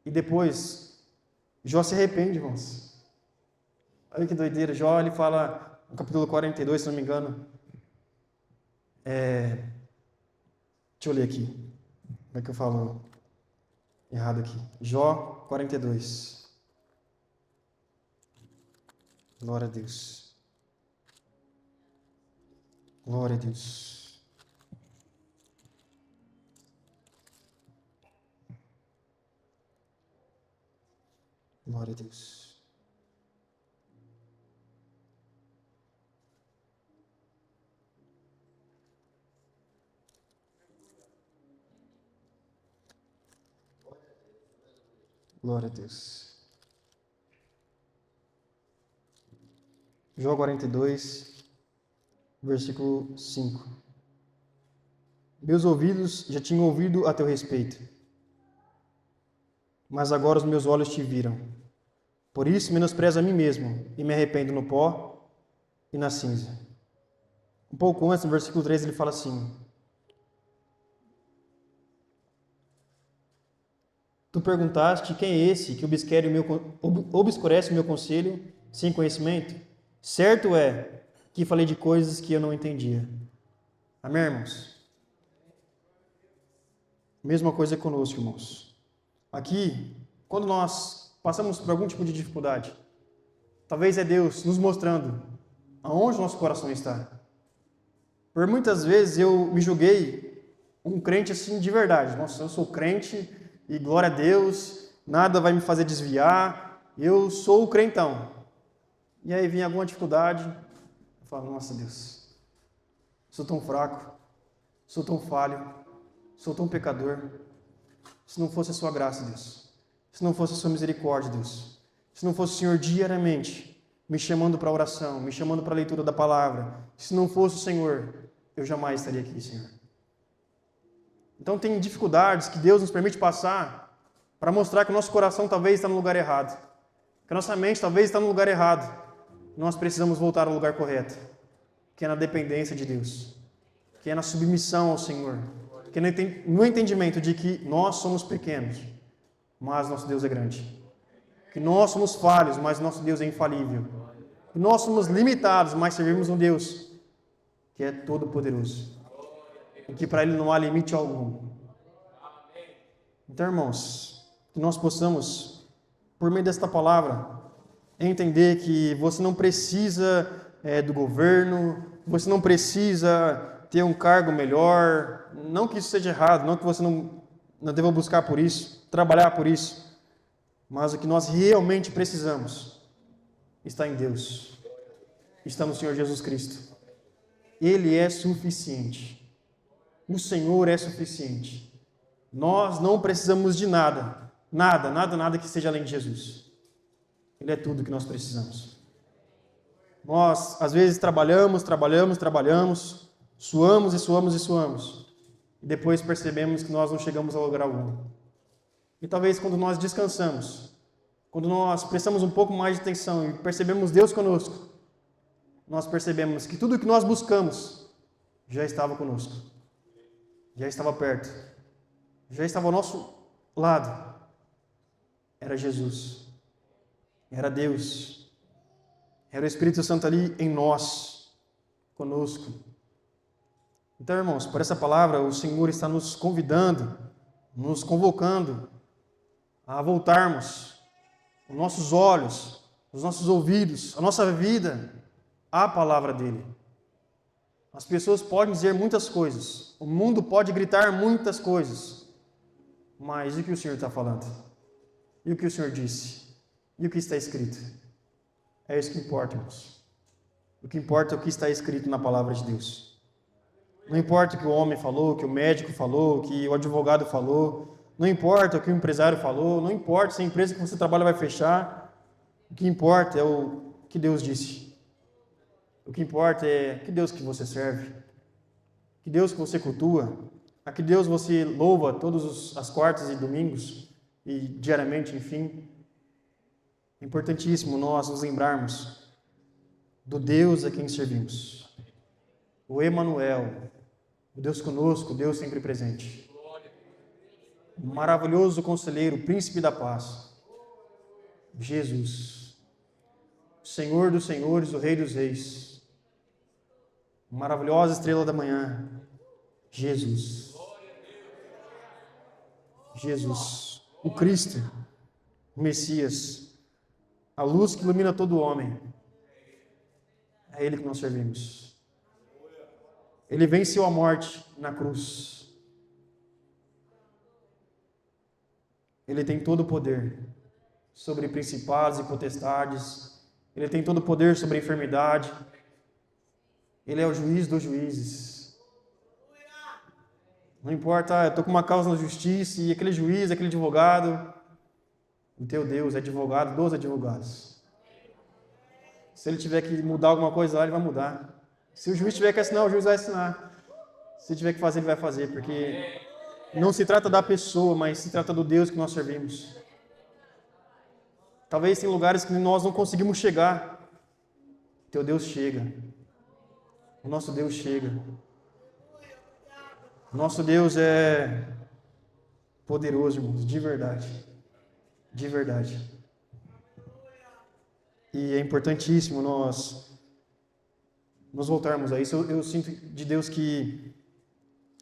E depois, Jó se arrepende, irmãos. Olha que doideira. Jó, ele fala, no capítulo 42, se não me engano. Deixa eu ler aqui. Como é que eu falo errado aqui? Jó 42. Glória a Deus. Glória a Deus. Glória a Deus. Glória a Deus. Jó 42, versículo 5. Meus ouvidos já tinham ouvido a teu respeito, mas agora os meus olhos te viram. Por isso menosprezo a mim mesmo e me arrependo no pó e na cinza. Um pouco antes, no versículo 13, ele fala assim: Tu perguntaste quem é esse que obscurece o meu conselho sem conhecimento? Certo é que falei de coisas que eu não entendia. Amém, irmãos? Mesma coisa conosco, irmãos. Aqui, quando nós passamos por algum tipo de dificuldade, talvez é Deus nos mostrando aonde nosso coração está. Por muitas vezes eu me julguei um crente assim de verdade. Nossa, eu sou crente e glória a Deus, nada vai me fazer desviar, eu sou o crentão. E aí vinha alguma dificuldade, eu falo, nossa Deus, sou tão fraco, sou tão falho, sou tão pecador. Se não fosse a sua graça, Deus, se não fosse a sua misericórdia, Deus, se não fosse o Senhor diariamente me chamando para a oração, me chamando para a leitura da palavra, se não fosse o Senhor, eu jamais estaria aqui, Senhor. Então tem dificuldades que Deus nos permite passar para mostrar que o nosso coração talvez está no lugar errado, que a nossa mente talvez está no lugar errado. Nós precisamos voltar ao lugar correto, que é na dependência de Deus, que é na submissão ao Senhor, que é no entendimento de que nós somos pequenos, mas nosso Deus é grande, que nós somos falhos, mas nosso Deus é infalível, que nós somos limitados, mas servimos um Deus que é todo-poderoso, e que para Ele não há limite algum. Então, irmãos, que nós possamos, por meio desta palavra, entender que você não precisa do governo, você não precisa ter um cargo melhor, não que isso seja errado, não que você não deva buscar por isso, trabalhar por isso, mas o que nós realmente precisamos está em Deus, está no Senhor Jesus Cristo. Ele é suficiente, o Senhor é suficiente, nós não precisamos de nada que seja além de Jesus. Ele é tudo que nós precisamos. Nós, às vezes, trabalhamos, suamos, e depois percebemos que nós não chegamos a lugar algum. E talvez quando nós descansamos, quando nós prestamos um pouco mais de atenção e percebemos Deus conosco, nós percebemos que tudo o que nós buscamos já estava conosco, já estava perto, já estava ao nosso lado. Era Jesus. Era Deus, era o Espírito Santo ali em nós, conosco. Então, irmãos, por essa palavra, o Senhor está nos convidando, nos convocando a voltarmos os nossos olhos, os nossos ouvidos, a nossa vida à palavra dEle. As pessoas podem dizer muitas coisas, o mundo pode gritar muitas coisas, mas e o que o Senhor está falando? E o que o Senhor disse? E o que está escrito? É isso que importa, irmãos. O que importa é o que está escrito na palavra de Deus. Não importa o que o homem falou, o que o médico falou, o que o advogado falou, não importa o que o empresário falou, não importa se a empresa que você trabalha vai fechar, o que importa é o que Deus disse. O que importa é que Deus que você serve, que Deus que você cultua, a que Deus você louva todas as quartas e domingos e diariamente, enfim. É importantíssimo nós nos lembrarmos do Deus a quem servimos. O Emanuel, o Deus conosco, o Deus sempre presente. O maravilhoso conselheiro, o príncipe da paz. Jesus, o Senhor dos senhores, o Rei dos reis. A maravilhosa estrela da manhã. Jesus. Jesus, o Cristo, o Messias, a luz que ilumina todo homem. É Ele que nós servimos. Ele venceu a morte na cruz. Ele tem todo o poder sobre principados e potestades. Ele tem todo o poder sobre a enfermidade. Ele é o juiz dos juízes. Não importa, eu estou com uma causa na justiça e aquele juiz, aquele advogado, o teu Deus é advogado dos advogados. Se ele tiver que mudar alguma coisa lá, ele vai mudar. Se o juiz tiver que assinar, o juiz vai assinar. Se tiver que fazer, ele vai fazer, porque não se trata da pessoa, mas se trata do Deus que nós servimos. Talvez tem lugares que nós não conseguimos chegar. Teu Deus chega. O nosso Deus chega. O nosso Deus é poderoso, irmãos, de verdade. De verdade. E é importantíssimo nós voltarmos a isso. Eu sinto de Deus que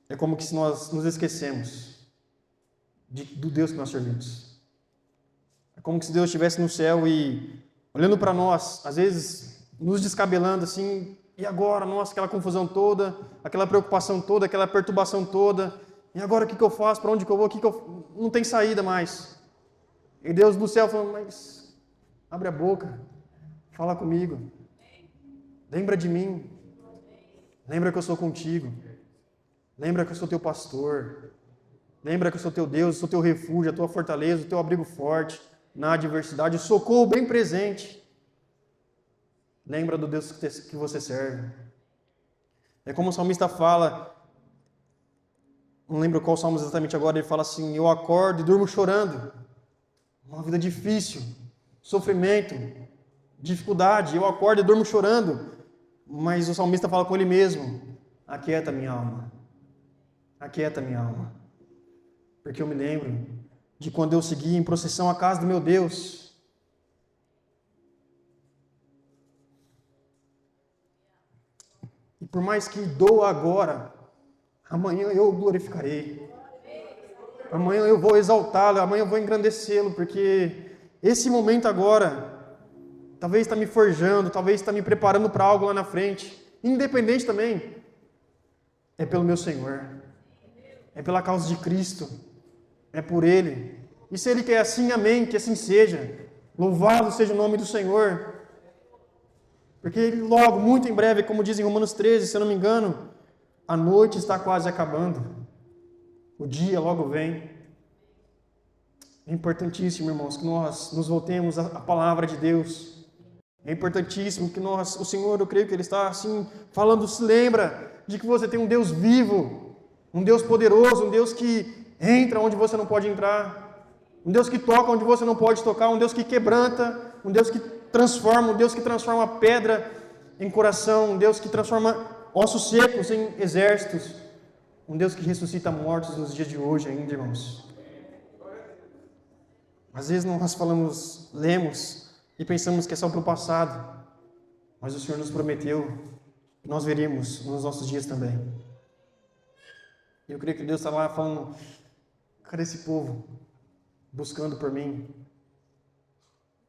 é como que se nós nos esquecemos do Deus que nós servimos. É como que se Deus estivesse no céu e olhando para nós, às vezes nos descabelando assim, e agora, nossa, aquela confusão toda, aquela preocupação toda, aquela perturbação toda, e agora o que eu faço, para onde que eu vou, não tem saída mais. E Deus do céu falando, mas abre a boca, fala comigo, lembra de mim, lembra que eu sou contigo, lembra que eu sou teu pastor, lembra que eu sou teu Deus, eu sou teu refúgio, a tua fortaleza, o teu abrigo forte na adversidade, o socorro bem presente. Lembra do Deus que você serve. É como o salmista fala, não lembro qual salmo exatamente agora, ele fala assim, eu acordo e durmo chorando. Uma vida difícil, sofrimento, dificuldade, eu acordo e durmo chorando. Mas o salmista fala com ele mesmo, aquieta minha alma, aquieta minha alma. Porque eu me lembro de quando eu segui em procissão à casa do meu Deus. E por mais que doa agora, amanhã eu o glorificarei. Amanhã eu vou exaltá-lo, amanhã eu vou engrandecê-lo, porque esse momento agora, talvez está me forjando, talvez está me preparando para algo lá na frente. Independente também, é pelo meu Senhor. É pela causa de Cristo. É por Ele. E se Ele quer assim, amém, que assim seja. Louvado seja o nome do Senhor. Porque logo, muito em breve, como diz em Romanos 13, se eu não me engano, a noite está quase acabando. O dia logo vem. É importantíssimo, irmãos, que nós nos voltemos à palavra de Deus. É importantíssimo que nós, o Senhor, eu creio que Ele está assim, falando, se lembra de que você tem um Deus vivo, um Deus poderoso, um Deus que entra onde você não pode entrar, um Deus que toca onde você não pode tocar, um Deus que quebranta, um Deus que transforma, um Deus que transforma pedra em coração, um Deus que transforma ossos secos em exércitos, um Deus que ressuscita mortos nos dias de hoje ainda, irmãos. Às vezes nós falamos, lemos e pensamos que é só para o passado, mas o Senhor nos prometeu que nós veríamos nos nossos dias também. Eu creio que Deus está lá falando, cadê esse povo buscando por mim?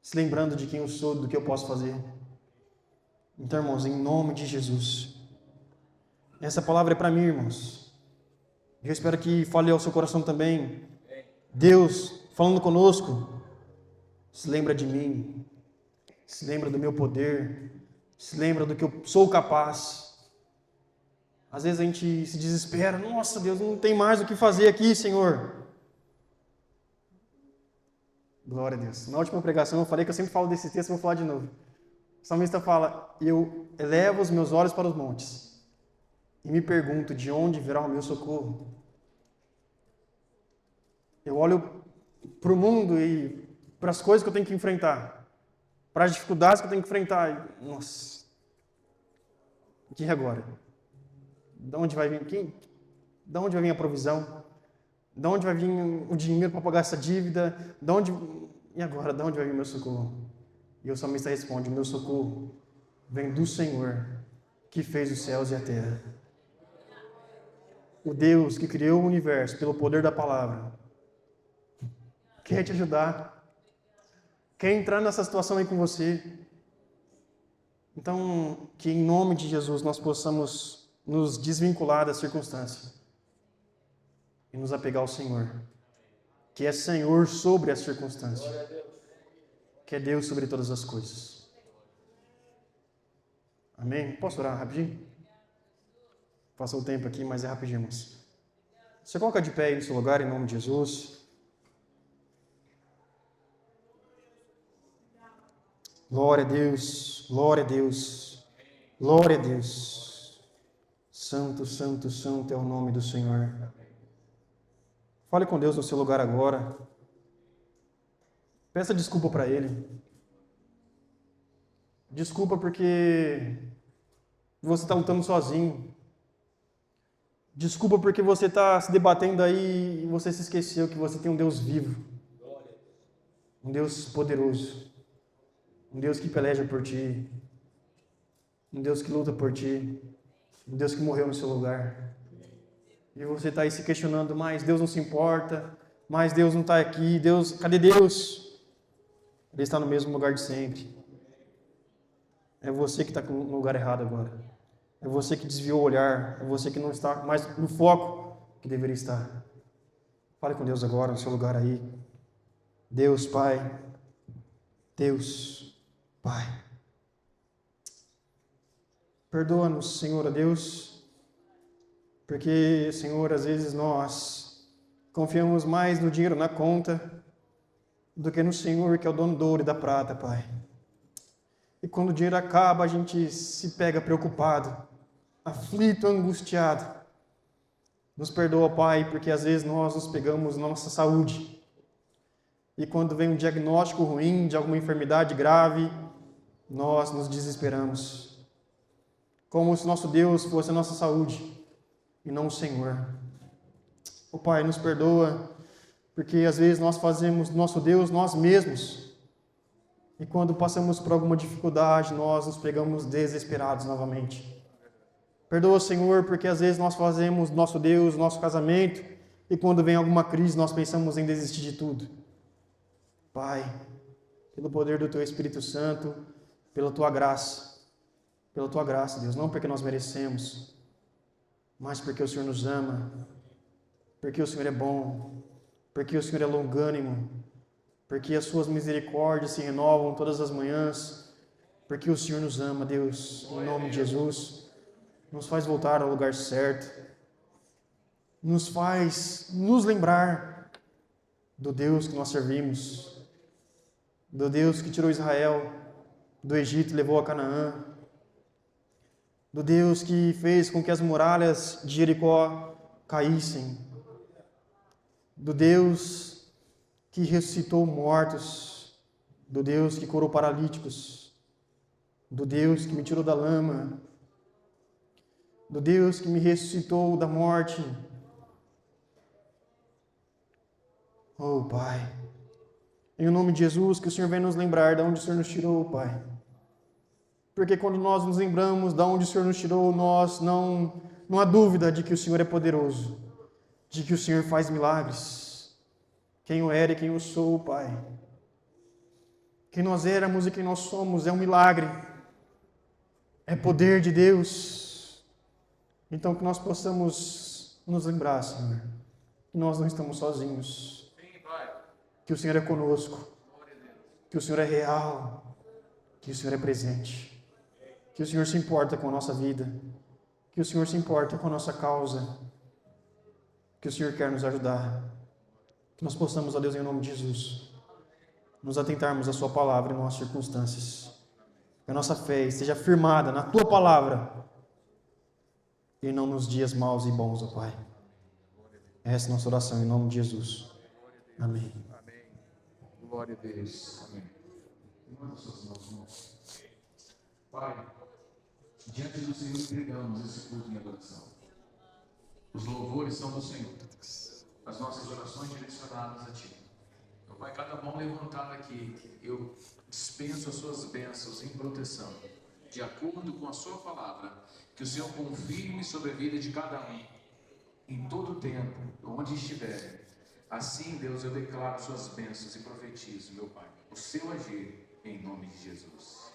Se lembrando de quem eu sou, do que eu posso fazer. Então, irmãos, em nome de Jesus, essa palavra é para mim, irmãos. Eu espero que fale ao seu coração também. Deus, falando conosco, se lembra de mim, se lembra do meu poder, se lembra do que eu sou capaz. Às vezes a gente se desespera, nossa Deus, não tem mais o que fazer aqui, Senhor. Glória a Deus. Na última pregação eu falei que eu sempre falo desse texto, vou falar de novo. O salmista fala: eu elevo os meus olhos para os montes e me pergunto de onde virá o meu socorro. Eu olho para o mundo e para as coisas que eu tenho que enfrentar, para as dificuldades que eu tenho que enfrentar. E, nossa, e agora? De onde vai vir? De onde vai vir a provisão? De onde vai vir o dinheiro para pagar essa dívida? E agora? De onde vai vir o meu socorro? E o salmista responde: o meu socorro vem do Senhor, que fez os céus e a terra. O Deus que criou o universo pelo poder da palavra quer te ajudar, quer entrar nessa situação aí com você. Então, que em nome de Jesus nós possamos nos desvincular da circunstância e nos apegar ao Senhor, que é Senhor sobre a circunstância, que é Deus sobre todas as coisas. Amém? Posso orar rapidinho? Passou o tempo aqui, mas é rapidinho, moço. Você coloca de pé aí no seu lugar, em nome de Jesus. Glória a Deus, glória a Deus, glória a Deus. Santo, santo, santo é o nome do Senhor. Fale com Deus no seu lugar agora. Peça desculpa para Ele. Desculpa porque você está lutando sozinho. Desculpa porque você está se debatendo aí e você se esqueceu que você tem um Deus vivo. Um Deus poderoso. Um Deus que peleja por ti. Um Deus que luta por ti. Um Deus que morreu no seu lugar. E você está aí se questionando, mas Deus não se importa. Mas Deus não está aqui. Deus, cadê Deus? Ele está no mesmo lugar de sempre. É você que está no lugar errado agora. É você que desviou o olhar. É você que não está mais no foco que deveria estar. Fale com Deus agora, no seu lugar aí. Deus, Pai. Deus, Pai. Perdoa-nos, Senhor, a Deus, porque, Senhor, às vezes nós confiamos mais no dinheiro na conta do que no Senhor, que é o dono do ouro e da prata, Pai. E quando o dinheiro acaba, a gente se pega preocupado, aflito, angustiado. Nos perdoa, Pai, porque às vezes nós nos pegamos na nossa saúde. E quando vem um diagnóstico ruim de alguma enfermidade grave, nós nos desesperamos. Como se nosso Deus fosse a nossa saúde e não o Senhor. O Pai, nos perdoa, porque às vezes nós fazemos nosso Deus nós mesmos. E quando passamos por alguma dificuldade, nós nos pegamos desesperados novamente. Perdoa, Senhor, porque às vezes nós fazemos nosso Deus, nosso casamento, e quando vem alguma crise, nós pensamos em desistir de tudo. Pai, pelo poder do Teu Espírito Santo, pela Tua graça, Deus, não porque nós merecemos, mas porque o Senhor nos ama, porque o Senhor é bom, porque o Senhor é longânimo, porque as Suas misericórdias se renovam todas as manhãs, porque o Senhor nos ama, Deus, em nome de Jesus, nos faz voltar ao lugar certo, nos faz nos lembrar do Deus que nós servimos, do Deus que tirou Israel do Egito e levou a Canaã, do Deus que fez com que as muralhas de Jericó caíssem, do Deus que ressuscitou mortos, do Deus que curou paralíticos, do Deus que me tirou da lama, do Deus que me ressuscitou da morte. Oh, Pai, em nome de Jesus, que o Senhor venha nos lembrar de onde o Senhor nos tirou, Pai. Porque quando nós nos lembramos de onde o Senhor nos tirou, nós não há dúvida de que o Senhor é poderoso, de que o Senhor faz milagres. Quem eu era e quem eu sou, Pai. Quem nós éramos e quem nós somos é um milagre. É poder de Deus. Então que nós possamos nos lembrar, Senhor, que nós não estamos sozinhos. Que o Senhor é conosco. Que o Senhor é real. Que o Senhor é presente. Que o Senhor se importa com a nossa vida. Que o Senhor se importa com a nossa causa. Que o Senhor quer nos ajudar. Que nós possamos, ó Deus, em nome de Jesus, nos atentarmos à Sua palavra e não às circunstâncias. Que a nossa fé esteja firmada na Tua palavra e não nos dias maus e bons, ó Pai. Essa é a nossa oração em nome de Jesus. Amém. Amém. Glória a Deus. Amém. Levanta suas mãos, irmãos. Pai, diante do Senhor entregamos esse culto em adoração. Os louvores são do Senhor. As nossas orações direcionadas a Ti. Meu Pai, cada mão levantada aqui, eu dispenso as Suas bênçãos em proteção, de acordo com a Sua palavra, que o Senhor confirme sobre a vida de cada um, em todo o tempo, onde estiver. Assim, Deus, eu declaro Suas bênçãos e profetizo, meu Pai, o Seu agir, em nome de Jesus.